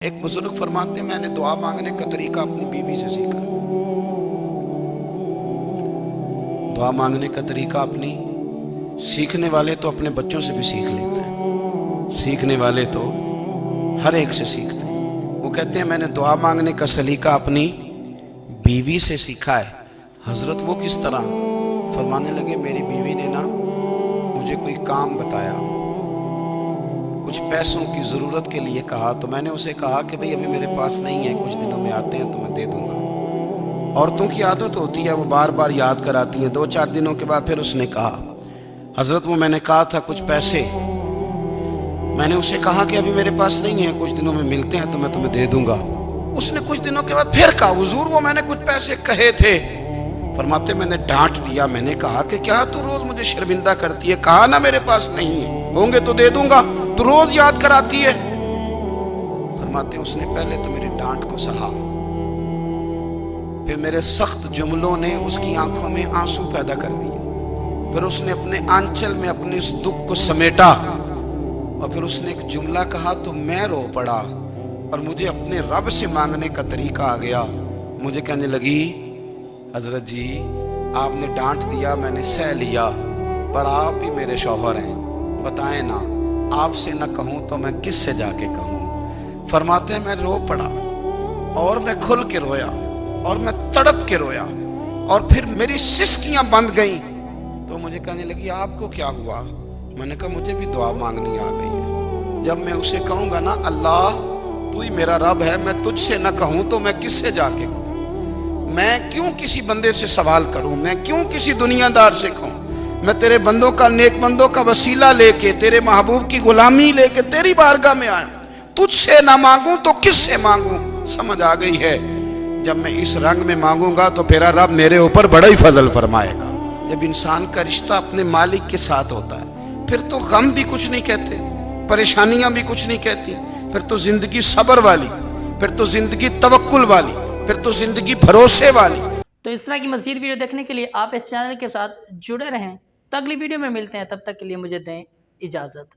ایک بزرگ فرماتے ہیں میں نے دعا مانگنے کا طریقہ اپنی بیوی سے سیکھا۔ دعا مانگنے کا طریقہ اپنی سیکھنے والے تو اپنے بچوں سے بھی سیکھ لیتے ہیں، سیکھنے والے تو ہر ایک سے سیکھتے ہیں۔ وہ کہتے ہیں میں نے دعا مانگنے کا سلیقہ اپنی بیوی سے سیکھا ہے۔ حضرت وہ کس طرح؟ فرمانے لگے میری بیوی نے نا مجھے کوئی کام بتایا، کچھ پیسوں کی ضرورت کے لیے کہا، تو میں نے اسے کہا کہ بھئی ابھی میرے پاس نہیں ہے، کچھ دنوں میں آتے ہیں تو میں دے دوں گا۔ عورتوں کی عادت ہوتی ہے وہ بار بار یاد کراتی ہیں، 2-4 دنوں کے بعد پھر اس نے کہا حضرت وہ میں نے کہا تھا کچھ پیسے، میں نے اسے کہا کہ ابھی میرے پاس نہیں ہے، کچھ دنوں میں ملتے ہیں تو میں تمہیں دے دوں گا۔ اس نے کچھ دنوں کے بعد پھر کہا حضور وہ میں نے کچھ پیسے کہے تھے۔ فرماتے میں نے ڈانٹ دیا، میں نے کہا کہ کیا تو روز مجھے شرمندہ کرتی ہے، کہا نا میرے پاس نہیں ہے، ہوں گے تو دے دوں گا، تو روز یاد کراتی ہے۔ فرماتے اس نے پہلے تو میری ڈانٹ کو سہا، پھر میرے سخت جملوں نے اس کی آنکھوں میں آنسو پیدا کر دیے، پھر اس نے اپنے آنچل میں اپنے اس دکھ کو سمیٹا، اور پھر اس نے ایک جملہ کہا تو میں رو پڑا، اور مجھے اپنے رب سے مانگنے کا طریقہ آ گیا۔ مجھے کہنے لگی حضرت جی آپ نے ڈانٹ دیا میں نے سہ لیا، پر آپ ہی میرے شوہر ہیں، بتائیں نا آپ سے نہ کہوں تو میں کس سے جا کے کہوں۔ فرماتے ہیں میں رو پڑا، اور میں کھل کے رویا، اور میں تڑپ کے رویا، اور پھر میری سسکیاں بند گئیں۔ تو مجھے کہنے لگی آپ کو کیا ہوا؟ میں نے کہا مجھے بھی دعا مانگنی آ گئی ہے، جب میں اسے کہوں گا نا اللہ تو ہی میرا رب ہے، میں تجھ سے نہ کہوں تو میں کس سے جا کے کہوں؟ میں کیوں کسی بندے سے سوال کروں؟ میں کیوں کسی دنیا دار سے کہوں؟ میں تیرے بندوں کا، نیک بندوں کا وسیلہ لے کے، تیرے محبوب کی غلامی لے کے تیری بارگاہ میں آیا، تجھ سے نہ مانگوں تو کس سے مانگوں؟ سمجھ آ گئی ہے جب میں اس رنگ میں مانگوں گا تو پھر رب میرے اوپر بڑا ہی فضل فرمائے گا۔ جب انسان کا رشتہ اپنے مالک کے ساتھ ہوتا ہے پھر تو غم بھی کچھ نہیں کہتے، پریشانیاں بھی کچھ نہیں کہتی، پھر تو زندگی صبر والی، پھر تو زندگی توکل والی، پھر تو زندگی بھروسے والی۔ تو اس طرح کی مزید ویڈیو دیکھنے کے لیے آپ اس چینل کے ساتھ جڑے رہیں۔ تو اگلی ویڈیو میں ملتے ہیں، تب تک کے لیے مجھے دیں اجازت۔